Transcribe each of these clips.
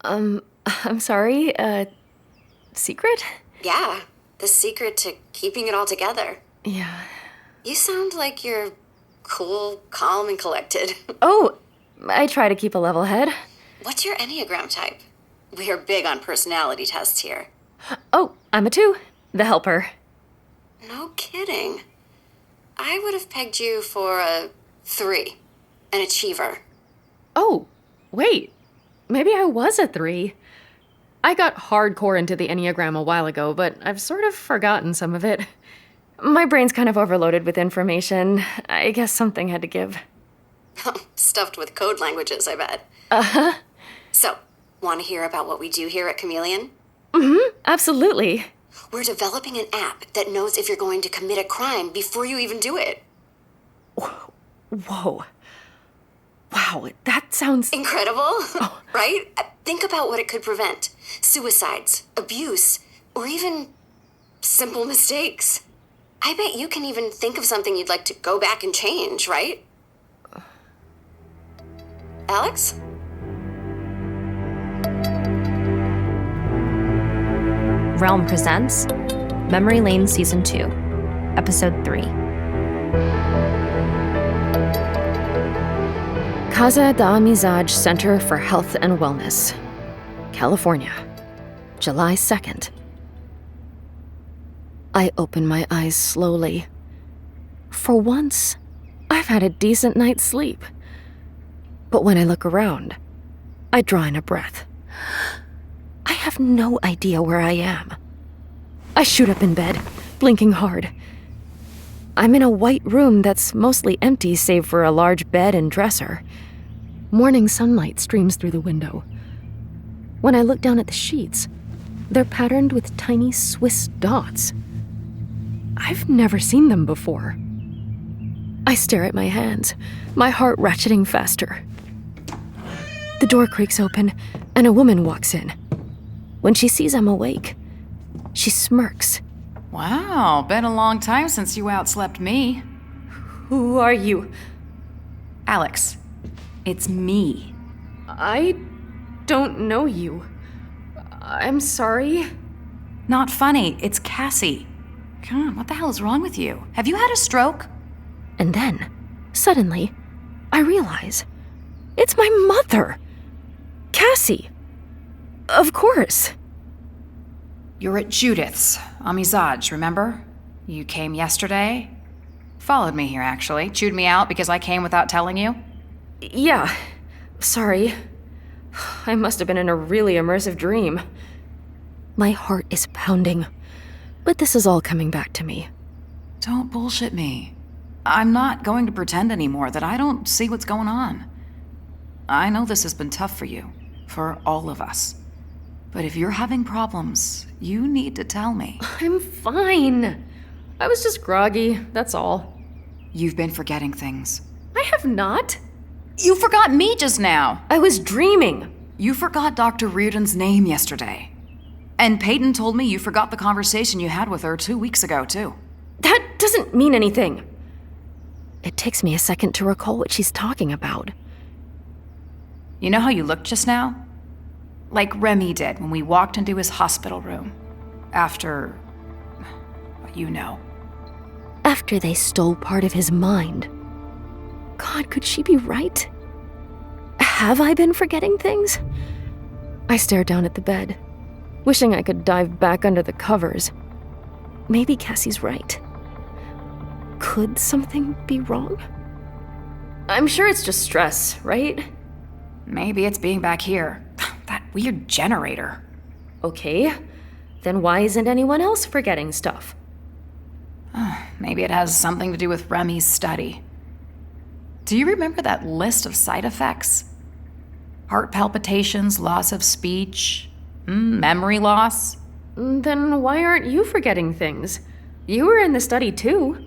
I'm sorry, secret? Yeah, the secret to keeping it all together. Yeah. You sound like you're cool, calm, and collected. Oh, I try to keep a level head. What's your Enneagram type? We are big on personality tests here. Oh, I'm a 2, the helper. No kidding. I would have pegged you for a 3, an achiever. Oh, wait. Maybe I was a 3. I got hardcore into the Enneagram a while ago, but I've sort of forgotten some of it. My brain's kind of overloaded with information. I guess something had to give. Stuffed with code languages, I bet. Uh-huh. So, want to hear about what we do here at Chameleon? Mm-hmm, absolutely. We're developing an app that knows if you're going to commit a crime before you even do it. Whoa. Wow, that sounds... Incredible, right? Think about what it could prevent. Suicides, abuse, or even simple mistakes. I bet you can even think of something you'd like to go back and change, right? Alex? Realm presents Memory Lane Season 2, Episode 3. Casa de Amizade Center for Health and Wellness, California, July 2nd. I open my eyes slowly. For once, I've had a decent night's sleep. But when I look around, I draw in a breath. I have no idea where I am. I shoot up in bed, blinking hard. I'm in a white room that's mostly empty save for a large bed and dresser. Morning sunlight streams through the window. When I look down at the sheets, they're patterned with tiny Swiss dots. I've never seen them before. I stare at my hands, my heart ratcheting faster. The door creaks open, and a woman walks in. When she sees I'm awake, she smirks. Wow, been a long time since you outslept me. Who are you? Alex, it's me. I don't know you. I'm sorry. Not funny, it's Cassie. Come on, what the hell is wrong with you? Have you had a stroke? And then, suddenly, I realize it's my mother. Cassie. Of course. You're at Judith's, Amizade, remember? You came yesterday? Followed me here, actually. Chewed me out because I came without telling you? Yeah. Sorry. I must have been in a really immersive dream. My heart is pounding, but this is all coming back to me. Don't bullshit me. I'm not going to pretend anymore that I don't see what's going on. I know this has been tough for you, for all of us. But if you're having problems, you need to tell me. I'm fine. I was just groggy, that's all. You've been forgetting things. I have not. You forgot me just now. I was dreaming. You forgot Dr. Reardon's name yesterday. And Peyton told me you forgot the conversation you had with her 2 weeks ago, too. That doesn't mean anything. It takes me a second to recall what she's talking about. You know how you looked just now? Like Remi did when we walked into his hospital room. After... you know. After they stole part of his mind. God, could she be right? Have I been forgetting things? I stare down at the bed, wishing I could dive back under the covers. Maybe Cassie's right. Could something be wrong? I'm sure it's just stress, right? Maybe it's being back here. That weird generator. Okay, then why isn't anyone else forgetting stuff? Maybe it has something to do with Remi's study. Do you remember that list of side effects? Heart palpitations, loss of speech, memory loss? Then why aren't you forgetting things? You were in the study too.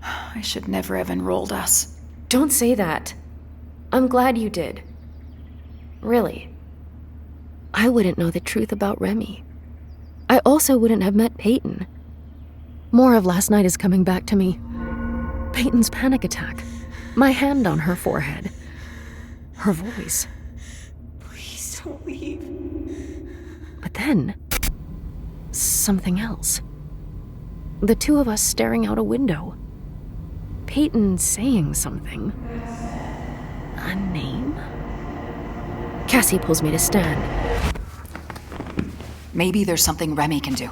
I should never have enrolled us. Don't say that. I'm glad you did. Really. I wouldn't know the truth about Remi. I also wouldn't have met Peyton. More of last night is coming back to me. Peyton's panic attack. My hand on her forehead. Her voice. Please don't leave. But then, something else. The two of us staring out a window. Peyton saying something. A name? Cassie pulls me to stand. Maybe there's something Remi can do.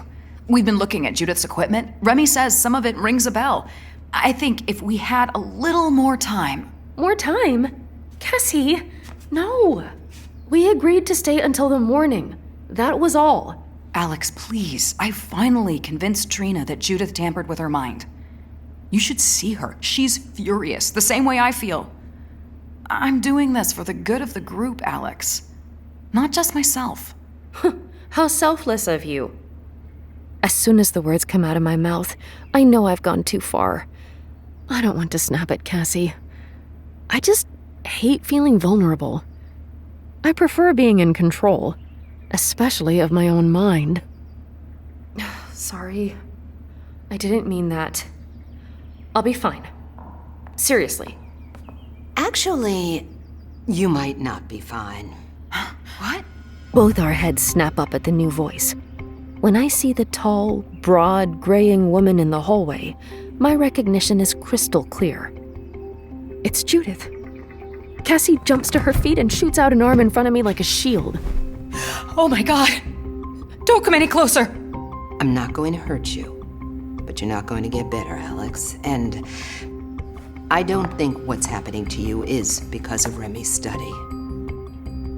We've been looking at Judith's equipment. Remi says some of it rings a bell. I think if we had a little more time... More time? Cassie, no. We agreed to stay until the morning. That was all. Alex, please. I finally convinced Trina that Judith tampered with her mind. You should see her. She's furious, the same way I feel. I'm doing this for the good of the group, Alex. Not just myself. How selfless of you. As soon as the words come out of my mouth, I know I've gone too far. I don't want to snap at Cassie. I just hate feeling vulnerable. I prefer being in control, especially of my own mind. Sorry. I didn't mean that. I'll be fine. Seriously. Actually, you might not be fine. What? Both our heads snap up at the new voice. When I see the tall, broad, graying woman in the hallway, my recognition is crystal clear. It's Judith. Cassie jumps to her feet and shoots out an arm in front of me like a shield. Oh my God! Don't come any closer! I'm not going to hurt you, but you're not going to get better, Alex. And I don't think what's happening to you is because of Remi's study.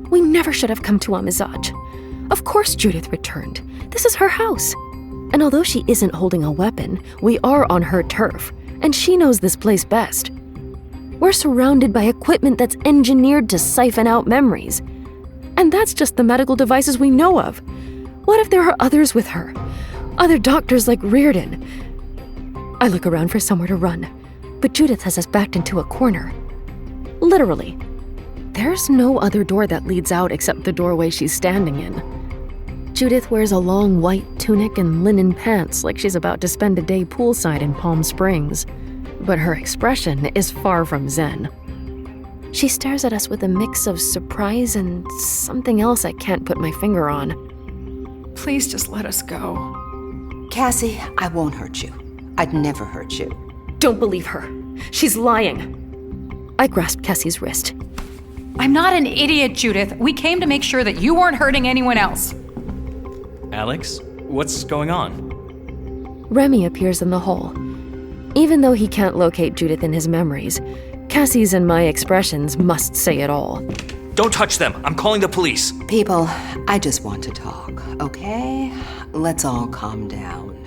We never should have come to Amizaj. Of course Judith returned. This is her house. And although she isn't holding a weapon, we are on her turf, and she knows this place best. We're surrounded by equipment that's engineered to siphon out memories. And that's just the medical devices we know of. What if there are others with her? Other doctors like Reardon? I look around for somewhere to run, but Judith has us backed into a corner. Literally. There's no other door that leads out except the doorway she's standing in. Judith wears a long white tunic and linen pants like she's about to spend a day poolside in Palm Springs. But her expression is far from zen. She stares at us with a mix of surprise and something else I can't put my finger on. Please just let us go. Cassie, I won't hurt you. I'd never hurt you. Don't believe her. She's lying. I grasp Cassie's wrist. I'm not an idiot, Judith. We came to make sure that you weren't hurting anyone else. Alex, what's going on? Remi appears in the hall. Even though he can't locate Judith in his memories, Cassie's and my expressions must say it all. Don't touch them. I'm calling the police. People, I just want to talk, okay? Let's all calm down.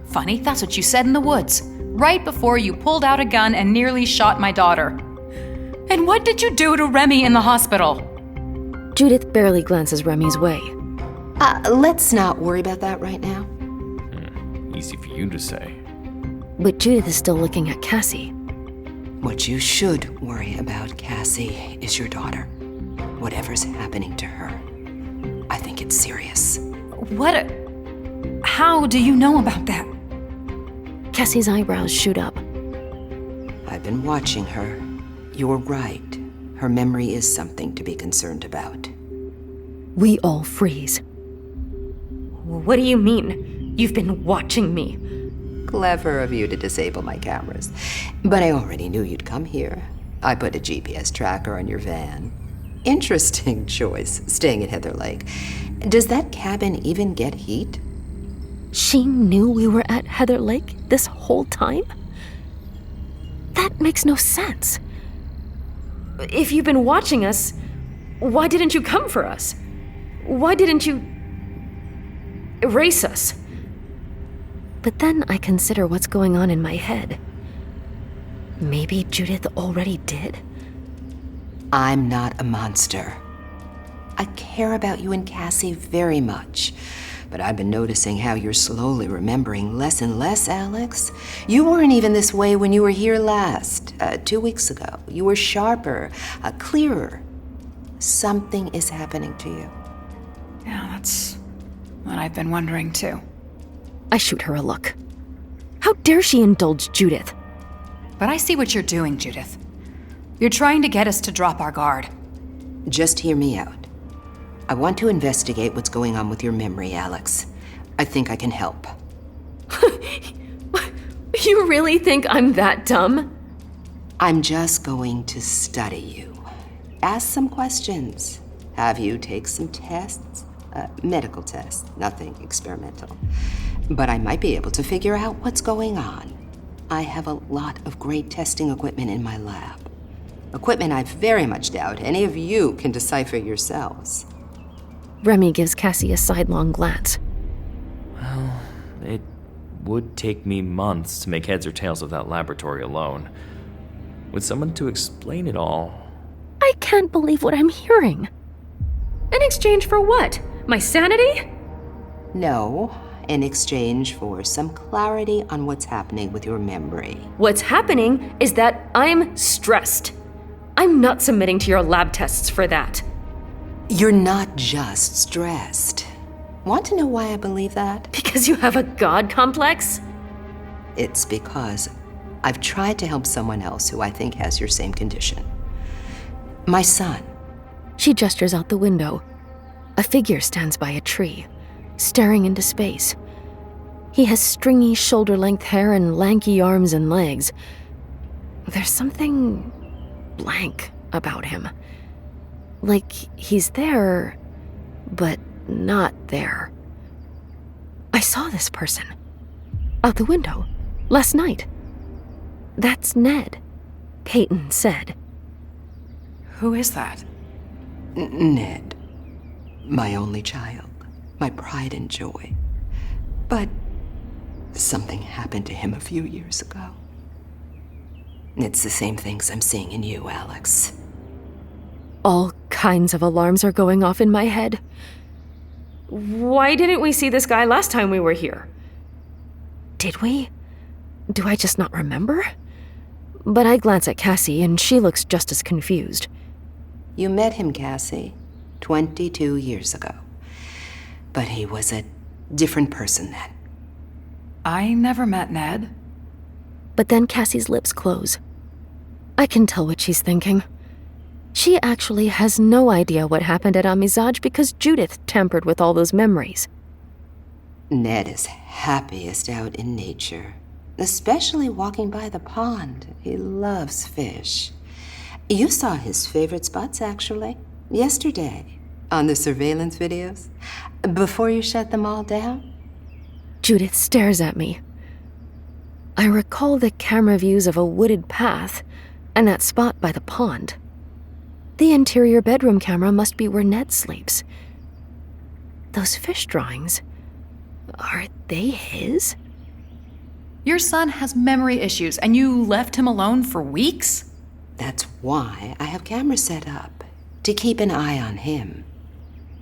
Funny, that's what you said in the woods, right before you pulled out a gun and nearly shot my daughter. And what did you do to Remi in the hospital? Judith barely glances Remi's way. Let's not worry about that right now. Easy for you to say. But Judith is still looking at Cassie. What you should worry about, Cassie, is your daughter. Whatever's happening to her. I think it's serious. How do you know about that? Cassie's eyebrows shoot up. I've been watching her. You're right. Her memory is something to be concerned about. We all freeze. What do you mean? You've been watching me? Clever of you to disable my cameras. But I already knew you'd come here. I put a GPS tracker on your van. Interesting choice, staying at Heather Lake. Does that cabin even get heat? She knew we were at Heather Lake this whole time? That makes no sense. If you've been watching us, why didn't you come for us? Why didn't you erase us? But then I consider what's going on in my head. Maybe Judith already did? I'm not a monster. I care about you and Cassie very much, but I've been noticing how you're slowly remembering less and less, Alex. You weren't even this way when you were here last, 2 weeks ago. You were sharper, clearer. Something is happening to you. Yeah, that's what I've been wondering too. I shoot her a look. How dare she indulge Judith? But I see what you're doing, Judith. You're trying to get us to drop our guard. Just hear me out. I want to investigate what's going on with your memory, Alex. I think I can help. You really think I'm that dumb? I'm just going to study you. Ask some questions. Have you take some tests? Medical tests, nothing experimental. But I might be able to figure out what's going on. I have a lot of great testing equipment in my lab. Equipment I very much doubt any of you can decipher yourselves. Remi gives Cassie a sidelong glance. Well, it would take me months to make heads or tails of that laboratory alone. With someone to explain it all... I can't believe what I'm hearing. In exchange for what? My sanity? No, in exchange for some clarity on what's happening with your memory. What's happening is that I'm stressed. I'm not submitting to your lab tests for that. You're not just stressed. Want to know why I believe that? Because you have a god complex? It's because I've tried to help someone else who I think has your same condition. My son. She gestures out the window. A figure stands by a tree, staring into space. He has stringy shoulder-length hair and lanky arms and legs. There's something blank about him. Like he's there, but not there. I saw this person. Out the window. Last night. That's Ned, Peyton said. Who is that? Ned. My only child. My pride and joy. But something happened to him a few years ago. It's the same things I'm seeing in you, Alex. All kinds of alarms are going off in my head. Why didn't we see this guy last time we were here? Did we? Do I just not remember? But I glance at Cassie and she looks just as confused. You met him, Cassie, 22 years ago. But he was a different person then. I never met Ned. But then Cassie's lips close. I can tell what she's thinking. She actually has no idea what happened at Amizaj because Judith tampered with all those memories. Ned is happiest out in nature, especially walking by the pond. He loves fish. You saw his favorite spots, actually, yesterday, on the surveillance videos, before you shut them all down. Judith stares at me. I recall the camera views of a wooded path and that spot by the pond. The interior bedroom camera must be where Ned sleeps. Those fish drawings, are they his? Your son has memory issues, and you left him alone for weeks? That's why I have cameras set up, to keep an eye on him.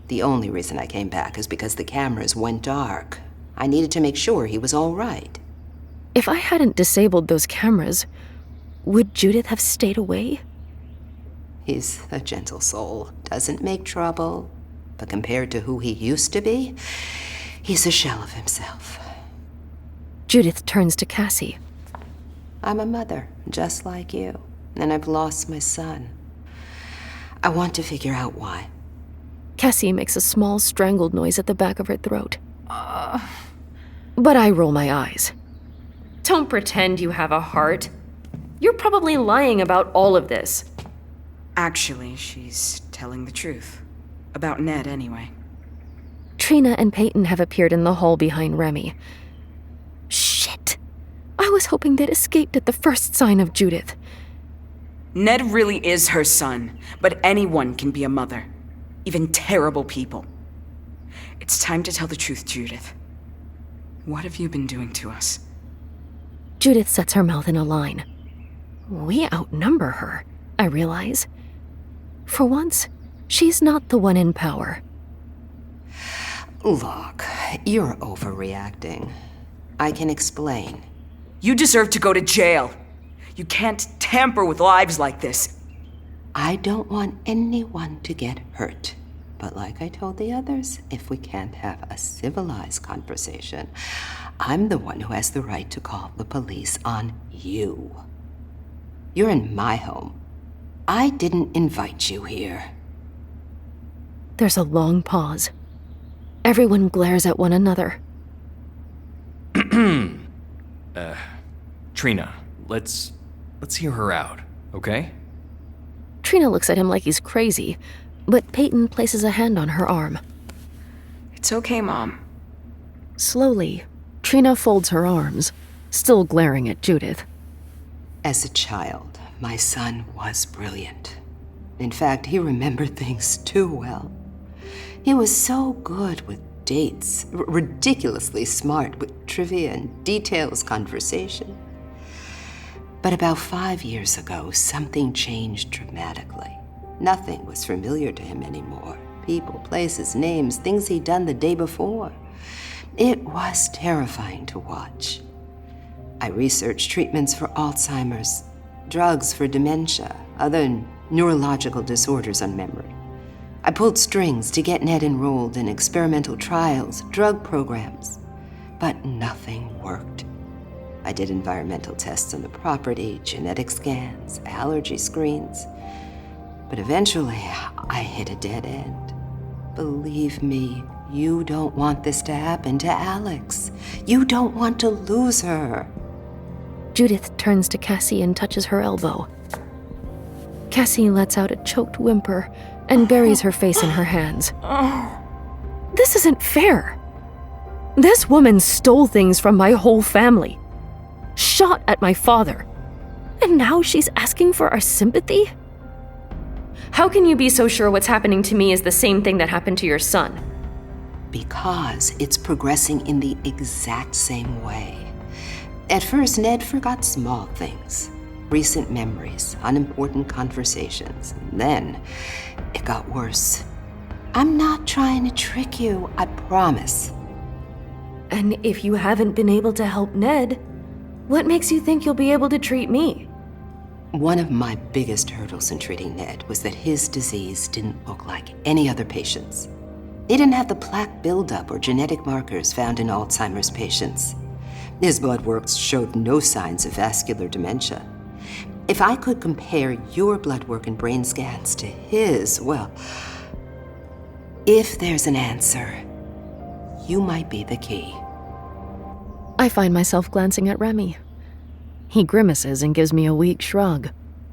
The only reason I came back is because the cameras went dark. I needed to make sure he was all right. If I hadn't disabled those cameras, would Judith have stayed away? He's a gentle soul, doesn't make trouble, but compared to who he used to be, he's a shell of himself. Judith turns to Cassie. I'm a mother, just like you, and I've lost my son. I want to figure out why. Cassie makes a small strangled noise at the back of her throat. But I roll my eyes. Don't pretend you have a heart. You're probably lying about all of this. Actually, she's telling the truth. About Ned, anyway. Trina and Peyton have appeared in the hall behind Remi. Shit! I was hoping they'd escaped at the first sign of Judith. Ned really is her son, but anyone can be a mother. Even terrible people. It's time to tell the truth, Judith. What have you been doing to us? Judith sets her mouth in a line. We outnumber her, I realize. For once, she's not the one in power. Look, you're overreacting. I can explain. You deserve to go to jail. You can't tamper with lives like this. I don't want anyone to get hurt. But like I told the others, if we can't have a civilized conversation, I'm the one who has the right to call the police on you. You're in my home. I didn't invite you here. There's a long pause. Everyone glares at one another. Trina, let's hear her out, okay? Trina looks at him like he's crazy, but Peyton places a hand on her arm. It's okay, Mom. Slowly, Trina folds her arms, still glaring at Judith. As a child, my son was brilliant. In fact, he remembered things too well. He was so good with dates, ridiculously smart with trivia and details conversation. But about 5 years ago, something changed dramatically. Nothing was familiar to him anymore. People, places, names, things he'd done the day before. It was terrifying to watch. I researched treatments for Alzheimer's, drugs for dementia, other neurological disorders on memory. I pulled strings to get Ned enrolled in experimental trials, drug programs, but nothing worked. I did environmental tests on the property, genetic scans, allergy screens, but eventually I hit a dead end. Believe me, you don't want this to happen to Alex. You don't want to lose her. Judith turns to Cassie and touches her elbow. Cassie lets out a choked whimper and buries her face in her hands. This isn't fair. This woman stole things from my whole family, shot at my father, and now she's asking for our sympathy? How can you be so sure what's happening to me is the same thing that happened to your son? Because it's progressing in the exact same way. At first, Ned forgot small things, recent memories, unimportant conversations. And then it got worse. I'm not trying to trick you, I promise. And if you haven't been able to help Ned, what makes you think you'll be able to treat me? One of my biggest hurdles in treating Ned was that his disease didn't look like any other patient's. He didn't have the plaque buildup or genetic markers found in Alzheimer's patients. His blood work showed no signs of vascular dementia. If I could compare your blood work and brain scans to his, well, if there's an answer, you might be the key. I find myself glancing at Remi. He grimaces and gives me a weak shrug,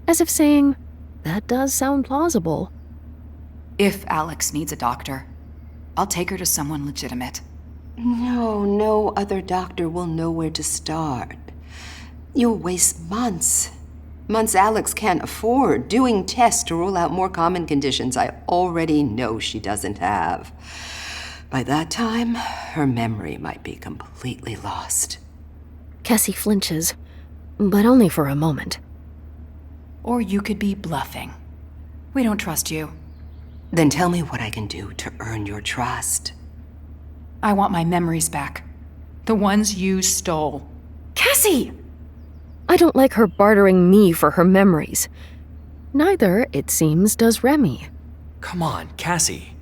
as if saying, that does sound plausible. If Alex needs a doctor, I'll take her to someone legitimate. No other doctor will know where to start. You'll waste months Alex can't afford, doing tests to rule out more common conditions I already know she doesn't have. By that time, her memory might be completely lost. Cassie flinches, but only for a moment. Or you could be bluffing. We don't trust you. Then tell me what I can do to earn your trust. I want my memories back. The ones you stole. Cassie! I don't like her bartering me for her memories. Neither, it seems, does Remi. Come on, Cassie.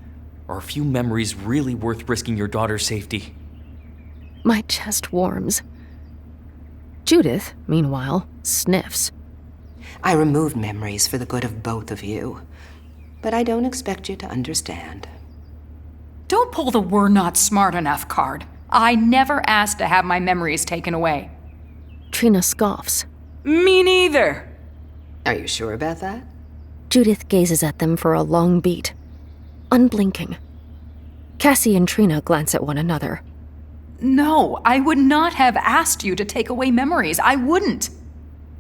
Are a few memories really worth risking your daughter's safety? My chest warms. Judith, meanwhile, sniffs. I removed memories for the good of both of you, but I don't expect you to understand. Don't pull the "we're not smart enough" card. I never asked to have my memories taken away. Trina scoffs. Me neither. Are you sure about that? Judith gazes at them for a long beat, unblinking. Cassie and Trina glance at one another. No, I would not have asked you to take away memories. I wouldn't.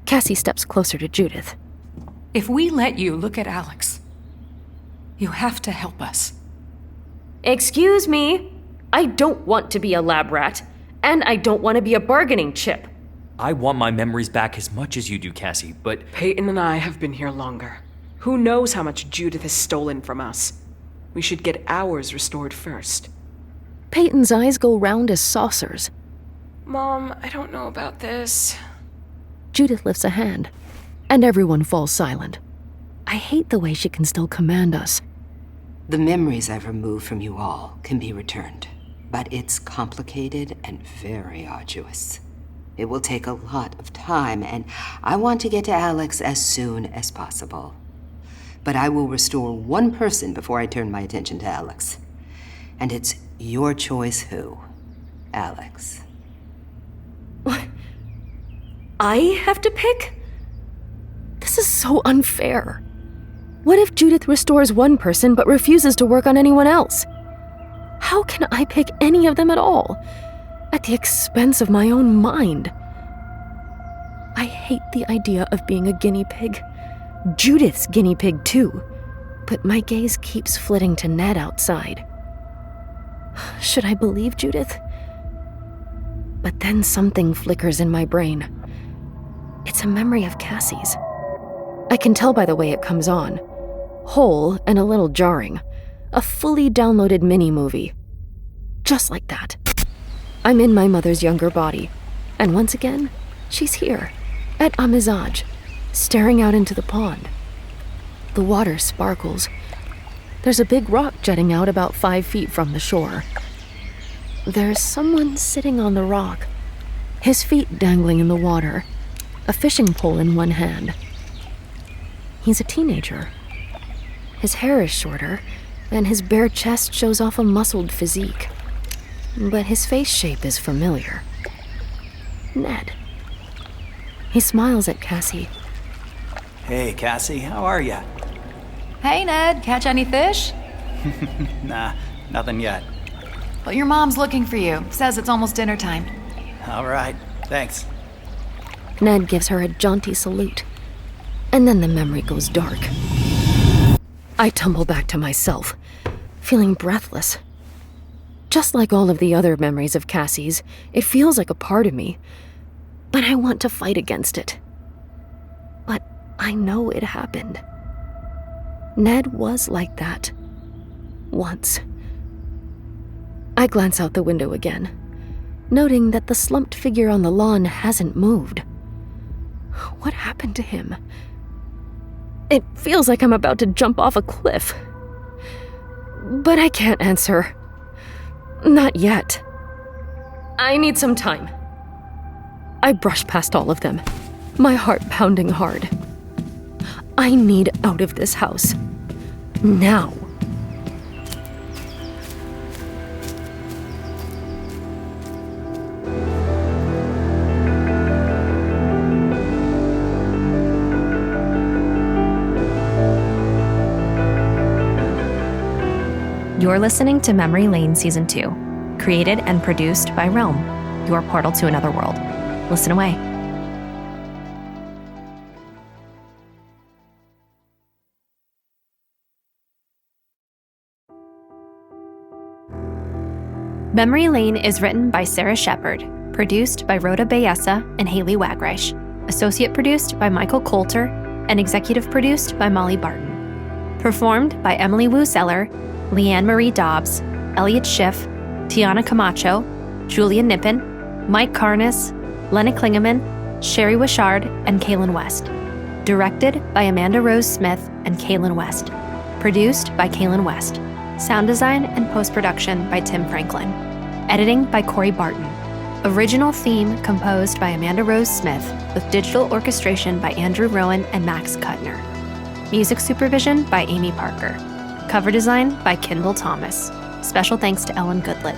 Cassie steps closer to Judith. If we let you look at Alex, you have to help us. Excuse me. I don't want to be a lab rat, and I don't want to be a bargaining chip. I want my memories back as much as you do, Cassie, but Peyton and I have been here longer. Who knows how much Judith has stolen from us? We should get ours restored first. Peyton's eyes go round as saucers. Mom, I don't know about this. Judith lifts a hand, and everyone falls silent. I hate the way she can still command us. The memories I've removed from you all can be returned, but it's complicated and very arduous. It will take a lot of time, and I want to get to Alex as soon as possible. But I will restore one person before I turn my attention to Alex. And it's your choice who, Alex. What? I have to pick? This is so unfair. What if Judith restores one person but refuses to work on anyone else? How can I pick any of them at all? At the expense of my own mind. I hate the idea of being a guinea pig. Judith's guinea pig too. But my gaze keeps flitting to Ned outside. Should I believe Judith? But then something flickers in my brain. It's a memory of Cassie's. I can tell by the way it comes on. Whole and a little jarring. A fully downloaded mini-movie. Just like that. I'm in my mother's younger body. And once again, she's here. At Amizaj, staring out into the pond. The water sparkles. There's a big rock jutting out about 5 feet from the shore. There's someone sitting on the rock, his feet dangling in the water, a fishing pole in one hand. He's a teenager. His hair is shorter, and his bare chest shows off a muscled physique. But his face shape is familiar. Ned. He smiles at Cassie. Hey, Cassie, how are ya? Hey, Ned, catch any fish? Nah, nothing yet. Well, your mom's looking for you. Says it's almost dinner time. All right, thanks. Ned gives her a jaunty salute. And then the memory goes dark. I tumble back to myself, feeling breathless. Just like all of the other memories of Cassie's, it feels like a part of me. But I want to fight against it. But I know it happened. Ned was like that. Once. I glance out the window again, noting that the slumped figure on the lawn hasn't moved. What happened to him? It feels like I'm about to jump off a cliff. But I can't answer. Not yet. I need some time. I brush past all of them, my heart pounding hard. I need out of this house. Now. You're listening to Memory Lane Season 2, created and produced by Realm, your portal to another world. Listen away. Memory Lane is written by Sara Shepard, produced by Rhoda Bayessa and Haley Wagreich, associate produced by Michael Coulter, and executive produced by Molly Barton. Performed by Emily Wu Zeller, Leanne Marie Dobbs, Elliot Schiff, Tiana Camacho, Julia Nippon, Mike Karnas, Lena Klingeman, Sherry Wishard, and Kaylin West. Directed by Amanda Rose Smith and Kaylin West. Produced by Kaylin West. Sound design and post-production by Tim Franklin. Editing by Corey Barton. Original theme composed by Amanda Rose Smith with digital orchestration by Andrew Rowan and Max Kuttner. Music supervision by Amy Parker. Cover design by Kendall Thomas. Special thanks to Ellen Goodlett.